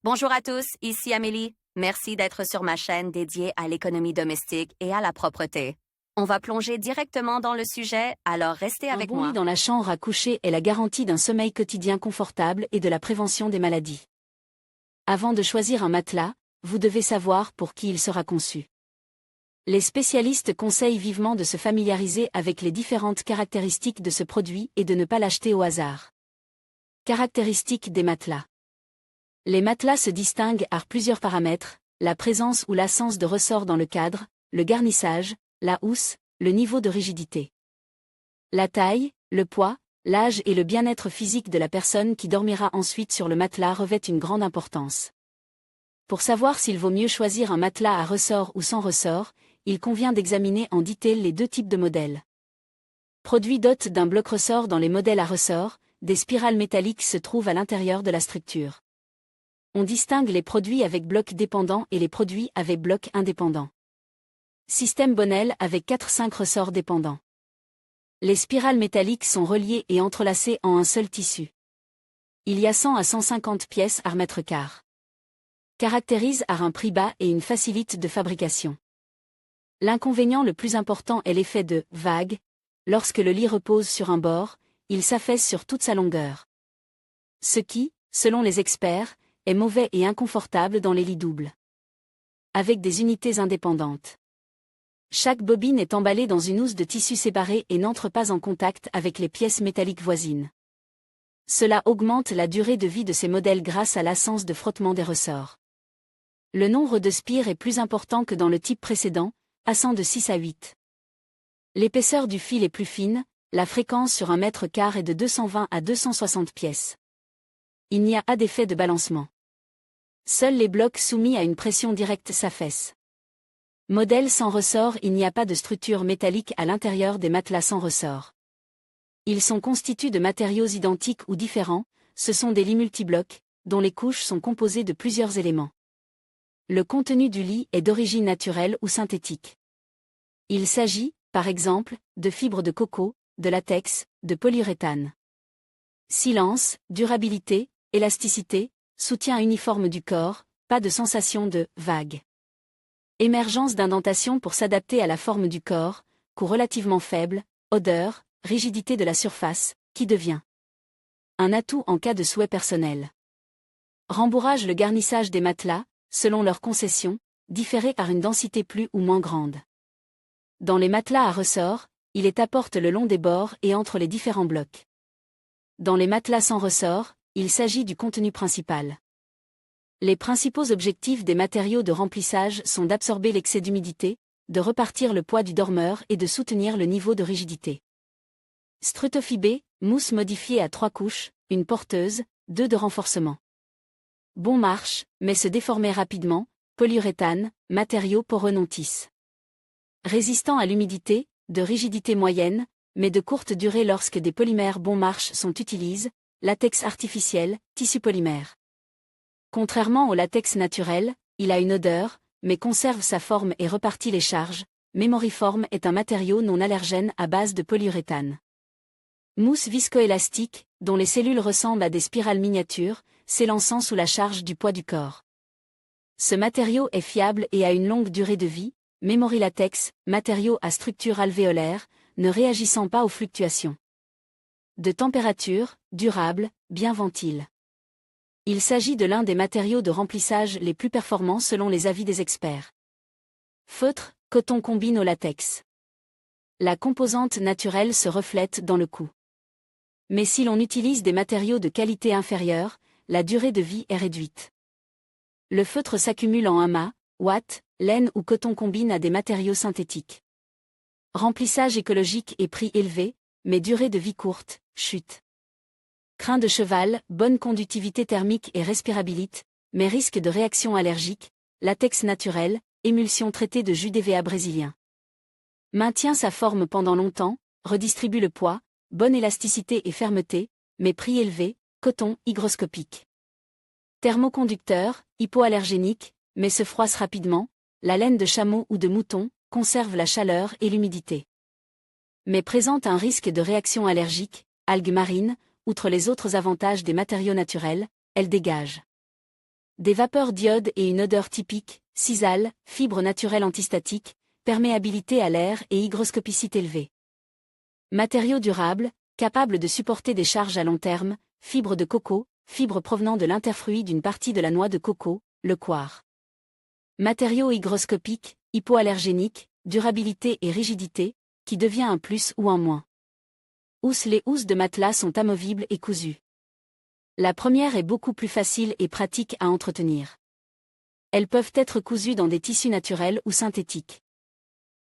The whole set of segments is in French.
Bonjour à tous, ici Amélie. Merci d'être sur ma chaîne dédiée à l'économie domestique et à la propreté. On va plonger directement dans le sujet, alors restez Un avec bon moi. lit dans la chambre à coucher est la garantie d'un sommeil quotidien confortable et de la prévention des maladies. Avant de choisir un matelas, vous devez savoir pour qui il sera conçu. Les spécialistes conseillent vivement de se familiariser avec les différentes caractéristiques de ce produit et de ne pas l'acheter au hasard. Caractéristiques des matelas. Les matelas se distinguent par plusieurs paramètres: la présence ou l'absence de ressorts dans le cadre, le garnissage, la housse, le niveau de rigidité. La taille, le poids, l'âge et le bien-être physique de la personne qui dormira ensuite sur le matelas revêtent une grande importance. Pour savoir s'il vaut mieux choisir un matelas à ressort ou sans ressort, il convient d'examiner en détail les deux types de modèles. Produit doté d'un bloc ressort. Dans les modèles à ressort, des spirales métalliques se trouvent à l'intérieur de la structure. On distingue les produits avec bloc dépendant et les produits avec bloc indépendant. Système Bonnell avec 4-5 ressorts dépendants. Les spirales métalliques sont reliées et entrelacées en un seul tissu. Il y a 100 à 150 pièces par mètre carré. Caractérise par un prix bas et une facilité de fabrication. L'inconvénient le plus important est l'effet de vague. Lorsque le lit repose sur un bord, il s'affaisse sur toute sa longueur. Ce qui, selon les experts, est mauvais et inconfortable dans les lits doubles. Avec des unités indépendantes. Chaque bobine est emballée dans une housse de tissu séparée et n'entre pas en contact avec les pièces métalliques voisines. Cela augmente la durée de vie de ces modèles grâce à l'absence de frottement des ressorts. Le nombre de spires est plus important que dans le type précédent, passant de 6 à 8. L'épaisseur du fil est plus fine, la fréquence sur un mètre carré est de 220 à 260 pièces. Il n'y a pas d'effet de balancement. Seuls les blocs soumis à une pression directe s'affaissent. Modèle sans ressort. Il n'y a pas de structure métallique à l'intérieur des matelas sans ressort. Ils sont constitués de matériaux identiques ou différents, ce sont des lits multiblocs, dont les couches sont composées de plusieurs éléments. Le contenu du lit est d'origine naturelle ou synthétique. Il s'agit, par exemple, de fibres de coco, de latex, de polyuréthane. Silence, durabilité, élasticité, soutien uniforme du corps, pas de sensation de vague. Émergence d'indentation pour s'adapter à la forme du corps, coût relativement faible, odeur, rigidité de la surface, qui devient un atout en cas de souhait personnel. Rembourrage. Le garnissage des matelas, selon leur concession, différait par une densité plus ou moins grande. Dans les matelas à ressort, il est apporte le long des bords et entre les différents blocs. Dans les matelas sans ressort, il s'agit du contenu principal. Les principaux objectifs des matériaux de remplissage sont d'absorber l'excès d'humidité, de repartir le poids du dormeur et de soutenir le niveau de rigidité. Strutofibé, mousse modifiée à 3 couches, une porteuse, 2 de renforcement. Bon marche, mais se déformer rapidement, polyuréthane, matériau poreux non tisse. Résistant à l'humidité, de rigidité moyenne, mais de courte durée lorsque des polymères bon marche sont utilisés, latex artificiel, tissu polymère. Contrairement au latex naturel, il a une odeur, mais conserve sa forme et repartit les charges. Mémoriforme est un matériau non allergène à base de polyuréthane. Mousse viscoélastique, dont les cellules ressemblent à des spirales miniatures, s'élançant sous la charge du poids du corps. Ce matériau est fiable et a une longue durée de vie. Memory latex, matériau à structure alvéolaire, ne réagissant pas aux fluctuations de température, durable, bien ventile. Il s'agit de l'un des matériaux de remplissage les plus performants selon les avis des experts. Feutre, coton combine au latex. La composante naturelle se reflète dans le coût. Mais si l'on utilise des matériaux de qualité inférieure, la durée de vie est réduite. Le feutre s'accumule en amas, ouate, laine ou coton combine à des matériaux synthétiques. Remplissage écologique et prix élevé, mais durée de vie courte, chute. Crin de cheval, bonne conductivité thermique et respirabilité, mais risque de réaction allergique, latex naturel, émulsion traitée de jus d'EVA brésilien. Maintient sa forme pendant longtemps, redistribue le poids, bonne élasticité et fermeté, mais prix élevé, coton hygroscopique. Thermoconducteur, hypoallergénique, mais se froisse rapidement, la laine de chameau ou de mouton conserve la chaleur et l'humidité. Mais présente un risque de réaction allergique, algues marines, outre les autres avantages des matériaux naturels, elle dégage Des vapeurs d'iode et une odeur typique, sisal, fibre naturelle antistatique, perméabilité à l'air et hygroscopicité élevée. Matériaux durables, capables de supporter des charges à long terme, fibres de coco, fibres provenant de l'interfruit d'une partie de la noix de coco, le coir. Matériaux hygroscopiques, hypoallergéniques, durabilité et rigidité, qui devient un plus ou un moins. Les housses de matelas sont amovibles et cousues. La première est beaucoup plus facile et pratique à entretenir. Elles peuvent être cousues dans des tissus naturels ou synthétiques.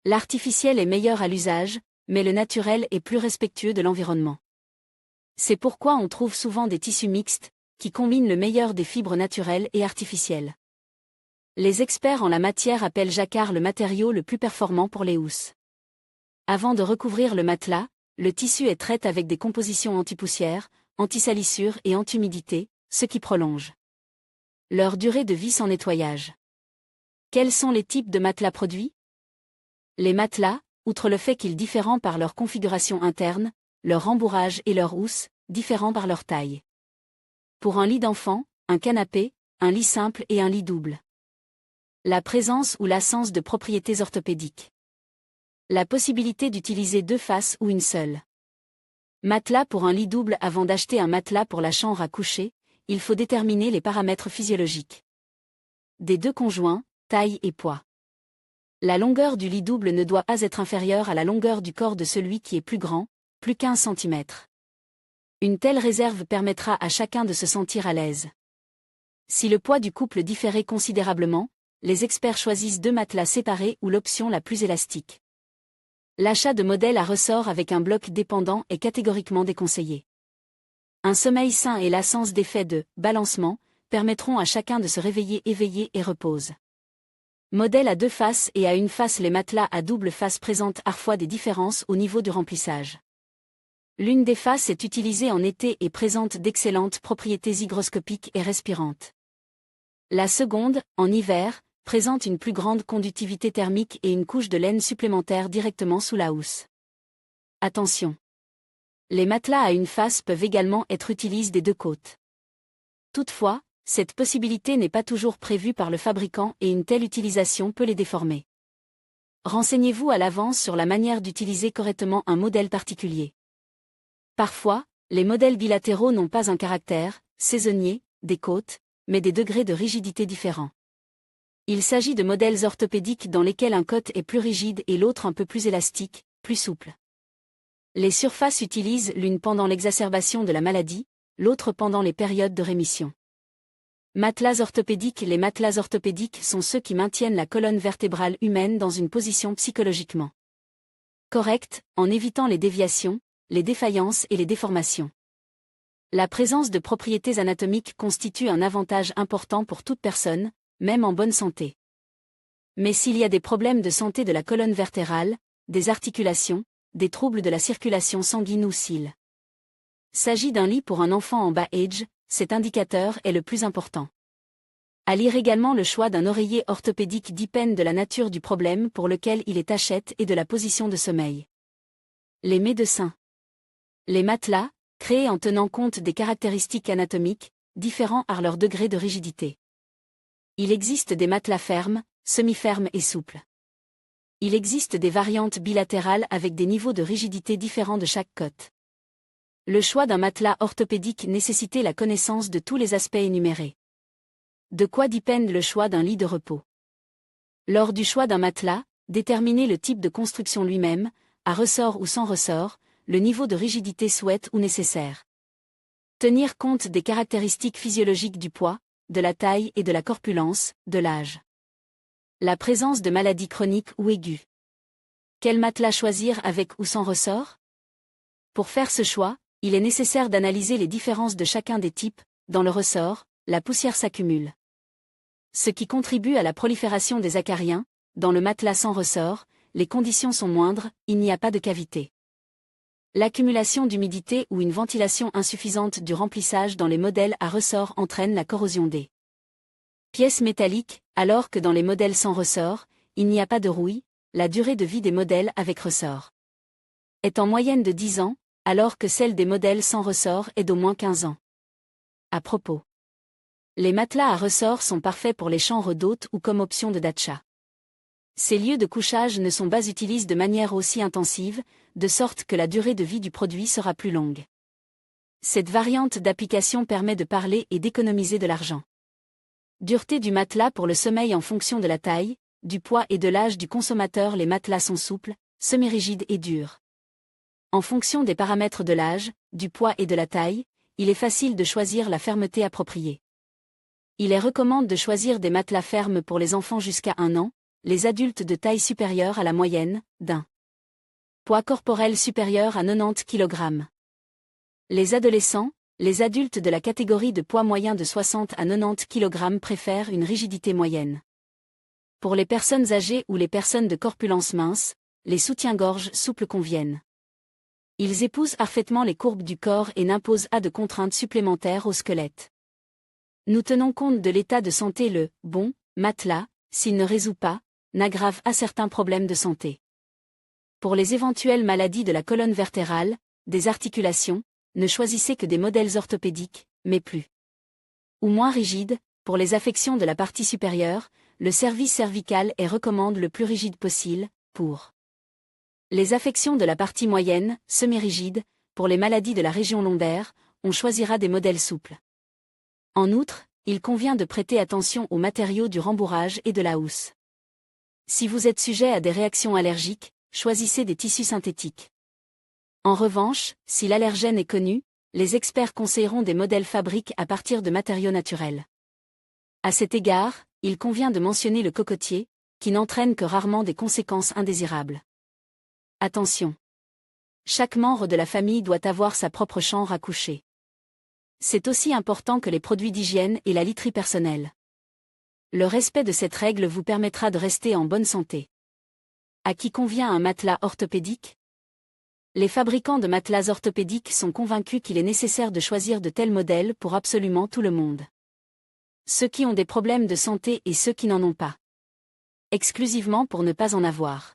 L'artificiel est meilleur à l'usage, mais le naturel est plus respectueux de l'environnement. C'est pourquoi on trouve souvent des tissus mixtes, qui combinent le meilleur des fibres naturelles et artificielles. Les experts en la matière appellent jacquard le matériau le plus performant pour les housses. Avant de recouvrir le matelas, le tissu est traité avec des compositions anti-poussière, anti-salissure et anti-humidité, ce qui prolonge leur durée de vie sans nettoyage. Quels sont les types de matelas produits? Les matelas, outre le fait qu'ils diffèrent par leur configuration interne, leur rembourrage et leur housse, différents par leur taille. Pour un lit d'enfant, un canapé, un lit simple et un lit double. La présence ou l'absence de propriétés orthopédiques. La possibilité d'utiliser 2 faces ou une seule. Matelas pour un lit double. Avant d'acheter un matelas pour la chambre à coucher, il faut déterminer les paramètres physiologique des 2 conjoints, taille et poids. La longueur du lit double ne doit pas être inférieure à la longueur du corps de celui qui est plus grand, plus 15 cm. Une telle réserve permettra à chacun de se sentir à l'aise. Si le poids du couple différait considérablement, les experts choisissent 2 matelas séparés ou l'option la plus élastique. L'achat de modèles à ressort avec un bloc dépendant est catégoriquement déconseillé. Un sommeil sain et l'absence d'effet de balancement permettront à chacun de se réveiller éveillé et repose. Modèle à 2 faces et à une face. Les matelas à double face présentent parfois des différences au niveau du remplissage. L'une des faces est utilisée en été et présente d'excellentes propriétés hygroscopiques et respirantes. La seconde, en hiver, présente une plus grande conductivité thermique et une couche de laine supplémentaire directement sous la housse. Attention! Les matelas à une face peuvent également être utilisés des 2 côtés. Toutefois, cette possibilité n'est pas toujours prévue par le fabricant et une telle utilisation peut les déformer. Renseignez-vous à l'avance sur la manière d'utiliser correctement un modèle particulier. Parfois, les modèles bilatéraux n'ont pas un caractère saisonnier des côtes, mais des degrés de rigidité différents. Il s'agit de modèles orthopédiques dans lesquels un côte est plus rigide et l'autre un peu plus élastique, plus souple. Les surfaces utilisent l'une pendant l'exacerbation de la maladie, l'autre pendant les périodes de rémission. Matelas orthopédiques. Les matelas orthopédiques sont ceux qui maintiennent la colonne vertébrale humaine dans une position psychologiquement correcte, en évitant les déviations, les défaillances et les déformations. La présence de propriétés anatomiques constitue un avantage important pour toute personne, même en bonne santé. Mais s'il y a des problèmes de santé de la colonne vertébrale, des articulations, des troubles de la circulation sanguine ou s'il s'agit d'un lit pour un enfant en bas âge, cet indicateur est le plus important. À lire également le choix d'un oreiller orthopédique dépend de la nature du problème pour lequel il est achète et de la position de sommeil. Les médecins. Les matelas, créés en tenant compte des caractéristiques anatomiques, différents par leur degré de rigidité. Il existe des matelas fermes, semi-fermes et souples. Il existe des variantes bilatérales avec des niveaux de rigidité différents de chaque côte. Le choix d'un matelas orthopédique nécessitait la connaissance de tous les aspects énumérés. De quoi dépend le choix d'un lit de repos? Lors du choix d'un matelas, déterminer le type de construction lui-même, à ressort ou sans ressort, le niveau de rigidité souhaité ou nécessaire. Tenir compte des caractéristiques physiologiques du poids, de la taille et de la corpulence, de l'âge. La présence de maladies chroniques ou aiguës. Quel matelas choisir avec ou sans ressort? Pour faire ce choix, il est nécessaire d'analyser les différences de chacun des types. Dans le ressort, la poussière s'accumule, ce qui contribue à la prolifération des acariens. Dans le matelas sans ressort, les conditions sont moindres, il n'y a pas de cavité. L'accumulation d'humidité ou une ventilation insuffisante du remplissage dans les modèles à ressort entraîne la corrosion des pièces métalliques, alors que dans les modèles sans ressort, il n'y a pas de rouille. La durée de vie des modèles avec ressort est en moyenne de 10 ans, alors que celle des modèles sans ressort est d'au moins 15 ans. À propos, Les matelas à ressort sont parfaits pour les chambres d'hôtes ou comme option de d'achat. Ces lieux de couchage ne sont pas utilisés de manière aussi intensive, de sorte que la durée de vie du produit sera plus longue. Cette variante d'application permet de parler et d'économiser de l'argent. Dureté du matelas pour le sommeil en fonction de la taille, du poids et de l'âge du consommateur. Les matelas sont souples, semi-rigides et durs. En fonction des paramètres de l'âge, du poids et de la taille, il est facile de choisir la fermeté appropriée. Il est recommandé de choisir des matelas fermes pour les enfants jusqu'à 1 an, les adultes de taille supérieure à la moyenne, d'un poids corporel supérieur à 90 kg. Les adolescents, les adultes de la catégorie de poids moyen de 60 à 90 kg préfèrent une rigidité moyenne. Pour les personnes âgées ou les personnes de corpulence mince, les soutiens-gorge souples conviennent. Ils épousent parfaitement les courbes du corps et n'imposent pas de contraintes supplémentaires au squelette. Nous tenons compte de l'état de santé. Le bon matelas, s'il ne résout pas, n'aggrave pas certains problèmes de santé. Pour les éventuelles maladies de la colonne vertébrale, des articulations, ne choisissez que des modèles orthopédiques, mais plus ou moins rigides. Pour les affections de la partie supérieure, le cervice cervical est recommandé le plus rigide possible. Pour les affections de la partie moyenne, semi-rigide, pour les maladies de la région lombaire, on choisira des modèles souples. En outre, il convient de prêter attention aux matériaux du rembourrage et de la housse. Si vous êtes sujet à des réactions allergiques, choisissez des tissus synthétiques. En revanche, si l'allergène est connu, les experts conseilleront des modèles fabriqués à partir de matériaux naturels. À cet égard, il convient de mentionner le cocotier, qui n'entraîne que rarement des conséquences indésirables. Attention! Chaque membre de la famille doit avoir sa propre chambre à coucher. C'est aussi important que les produits d'hygiène et la literie personnelle. Le respect de cette règle vous permettra de rester en bonne santé. À qui convient un matelas orthopédique? Les fabricants de matelas orthopédiques sont convaincus qu'il est nécessaire de choisir de tels modèles pour absolument tout le monde. Ceux qui ont des problèmes de santé et ceux qui n'en ont pas. Exclusivement pour ne pas en avoir.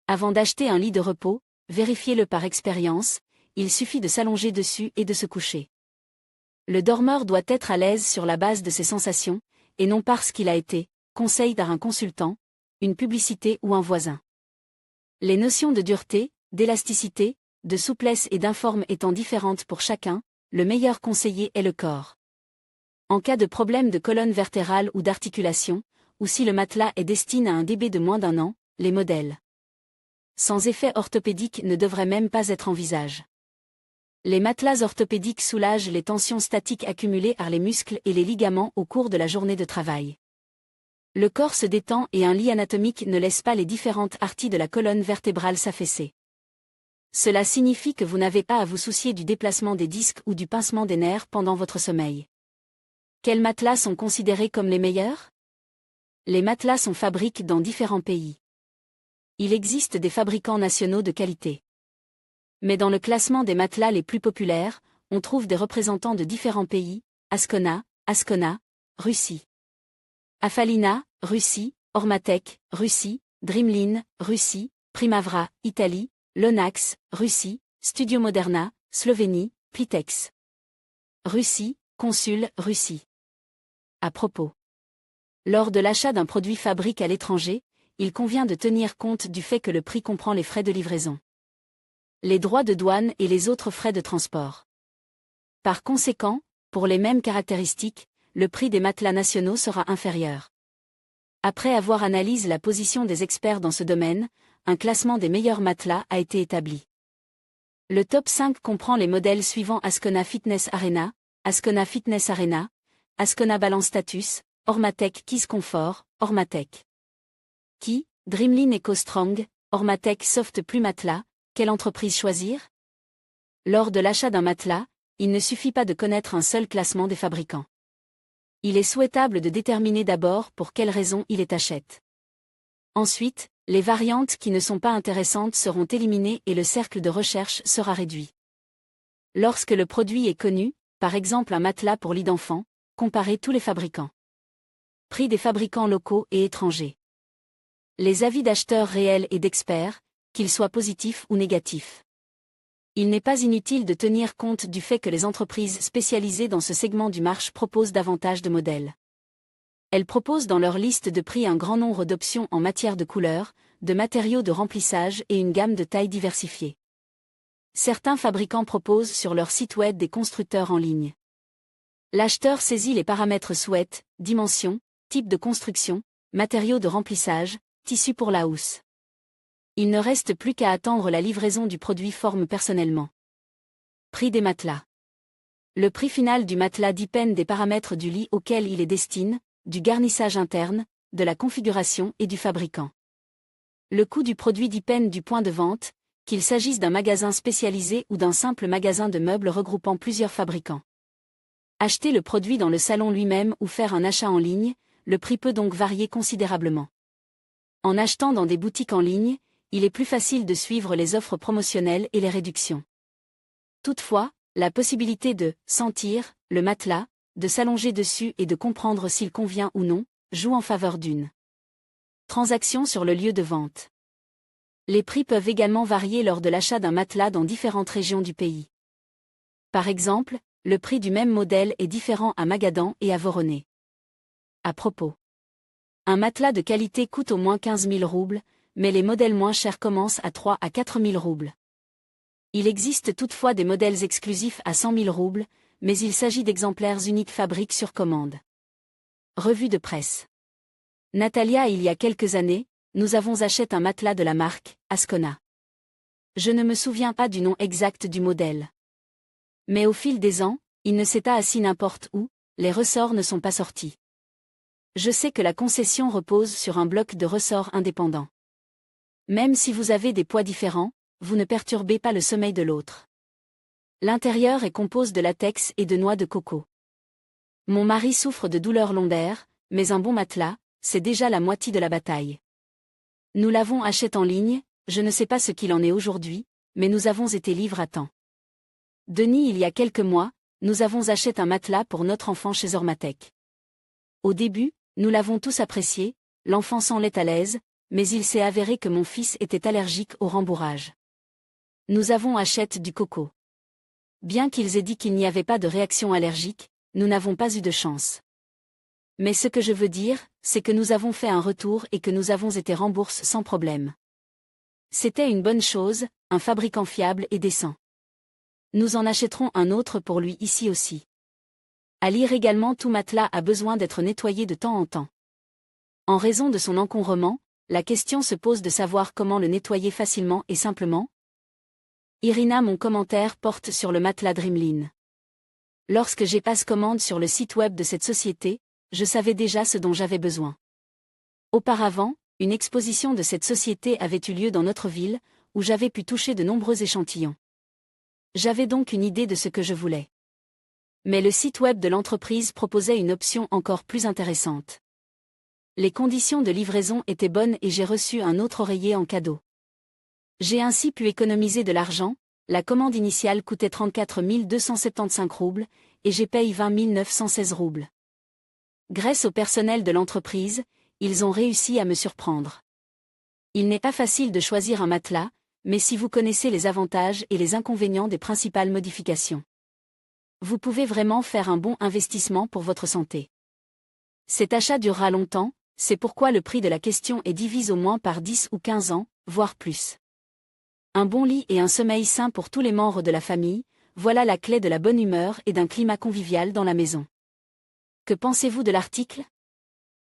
Avant d'acheter un lit de repos, vérifiez-le par expérience, il suffit de s'allonger dessus et de se coucher. Le dormeur doit être à l'aise sur la base de ses sensations, et non parce qu'il a été, conseil d'un consultant, une publicité ou un voisin. Les notions de dureté, d'élasticité, de souplesse et d'informe étant différentes pour chacun, le meilleur conseiller est le corps. En cas de problème de colonne vertébrale ou d'articulation, ou si le matelas est destiné à un bébé de moins d'1 an, les modèles sans effet orthopédique ne devraient même pas être envisagés. Les matelas orthopédiques soulagent les tensions statiques accumulées par les muscles et les ligaments au cours de la journée de travail. Le corps se détend et un lit anatomique ne laisse pas les différentes parties de la colonne vertébrale s'affaisser. Cela signifie que vous n'avez pas à vous soucier du déplacement des disques ou du pincement des nerfs pendant votre sommeil. Quels matelas sont considérés comme les meilleurs? Les matelas sont fabriqués dans différents pays. Il existe des fabricants nationaux de qualité. Mais dans le classement des matelas les plus populaires, on trouve des représentants de différents pays: Ascona, Russie. Afalina, Russie, Ormatec, Russie, Dreamline, Russie, Primavera, Italie, Lonax, Russie, Studio Moderna, Slovénie, Plitex. Russie, Consul, Russie. À propos. Lors de l'achat d'un produit fabriqué à l'étranger, il convient de tenir compte du fait que le prix comprend les frais de livraison, les droits de douane et les autres frais de transport. Par conséquent, pour les mêmes caractéristiques, le prix des matelas nationaux sera inférieur. Après avoir analysé la position des experts dans ce domaine, un classement des meilleurs matelas a été établi. Le top 5 comprend les modèles suivants: Ascona Fitness Arena, Ascona Balance Status, Ormatec Kiss Comfort, Ormatec Dreamline EcoStrong, Ormatec Soft Plus Matelas. Quelle entreprise choisir? Lors de l'achat d'un matelas, il ne suffit pas de connaître un seul classement des fabricants. Il est souhaitable de déterminer d'abord pour quelles raisons il est achète. Ensuite, les variantes qui ne sont pas intéressantes seront éliminées et le cercle de recherche sera réduit. Lorsque le produit est connu, par exemple un matelas pour lit d'enfant, comparez tous les fabricants. Prix des fabricants locaux et étrangers. Les avis d'acheteurs réels et d'experts, qu'ils soient positifs ou négatifs. Il n'est pas inutile de tenir compte du fait que les entreprises spécialisées dans ce segment du marché proposent davantage de modèles. Elles proposent dans leur liste de prix un grand nombre d'options en matière de couleurs, de matériaux de remplissage et une gamme de tailles diversifiées. Certains fabricants proposent sur leur site web des constructeurs en ligne. L'acheteur saisit les paramètres souhaite, dimensions, type de construction, matériaux de remplissage, tissu pour la housse. Il ne reste plus qu'à attendre la livraison du produit forme personnellement. Prix des matelas. Le prix final du matelas dépend des paramètres du lit auquel il est destiné, du garnissage interne, de la configuration et du fabricant. Le coût du produit dépend du point de vente, qu'il s'agisse d'un magasin spécialisé ou d'un simple magasin de meubles regroupant plusieurs fabricants. Acheter le produit dans le salon lui-même ou faire un achat en ligne, le prix peut donc varier considérablement. En achetant dans des boutiques en ligne, il est plus facile de suivre les offres promotionnelles et les réductions. Toutefois, la possibilité de « sentir » le matelas, de s'allonger dessus et de comprendre s'il convient ou non, joue en faveur d'une transaction sur le lieu de vente. Les prix peuvent également varier lors de l'achat d'un matelas dans différentes régions du pays. Par exemple, le prix du même modèle est différent à Magadan et à Voronej. À propos, un matelas de qualité coûte au moins 15 000 roubles, mais les modèles moins chers commencent à 3 à 4 000 roubles. Il existe toutefois des modèles exclusifs à 100 000 roubles, mais il s'agit d'exemplaires uniques fabriques sur commande. Revue de presse. Natalia, il y a quelques années, nous avons acheté un matelas de la marque Ascona. Je ne me souviens pas du nom exact du modèle. Mais au fil des ans, il ne s'est pas assis n'importe où, les ressorts ne sont pas sortis. Je sais que la concession repose sur un bloc de ressorts indépendant. Même si vous avez des poids différents, vous ne perturbez pas le sommeil de l'autre. L'intérieur est composé de latex et de noix de coco. Mon mari souffre de douleurs lombaires, mais un bon matelas, c'est déjà la moitié de la bataille. Nous l'avons acheté en ligne, je ne sais pas ce qu'il en est aujourd'hui, mais nous avons été livrés à temps. Denis, il y a quelques mois, nous avons acheté un matelas pour notre enfant chez Ormatech. Au début, nous l'avons tous apprécié, l'enfant s'en est à l'aise, mais il s'est avéré que mon fils était allergique au rembourrage. Nous avons acheté du coco. Bien qu'ils aient dit qu'il n'y avait pas de réaction allergique, nous n'avons pas eu de chance. Mais ce que je veux dire, c'est que nous avons fait un retour et que nous avons été remboursés sans problème. C'était une bonne chose, un fabricant fiable et décent. Nous en achèterons un autre pour lui ici aussi. À lire également, tout matelas a besoin d'être nettoyé de temps en temps. En raison de son encombrement, la question se pose de savoir comment le nettoyer facilement et simplement. Irina, mon commentaire porte sur le matelas Dreamline. Lorsque j'ai passé commande sur le site web de cette société, je savais déjà ce dont j'avais besoin. Auparavant, une exposition de cette société avait eu lieu dans notre ville, où j'avais pu toucher de nombreux échantillons. J'avais donc une idée de ce que je voulais. Mais le site web de l'entreprise proposait une option encore plus intéressante. Les conditions de livraison étaient bonnes et j'ai reçu un autre oreiller en cadeau. J'ai ainsi pu économiser de l'argent, la commande initiale coûtait 34 275 roubles, et j'ai payé 20 916 roubles. Grâce au personnel de l'entreprise, ils ont réussi à me surprendre. Il n'est pas facile de choisir un matelas, mais si vous connaissez les avantages et les inconvénients des principales modifications, vous pouvez vraiment faire un bon investissement pour votre santé. Cet achat durera longtemps, c'est pourquoi le prix de la question est divisé au moins par 10 ou 15 ans, voire plus. Un bon lit et un sommeil sain pour tous les membres de la famille, voilà la clé de la bonne humeur et d'un climat convivial dans la maison. Que pensez-vous de l'article ?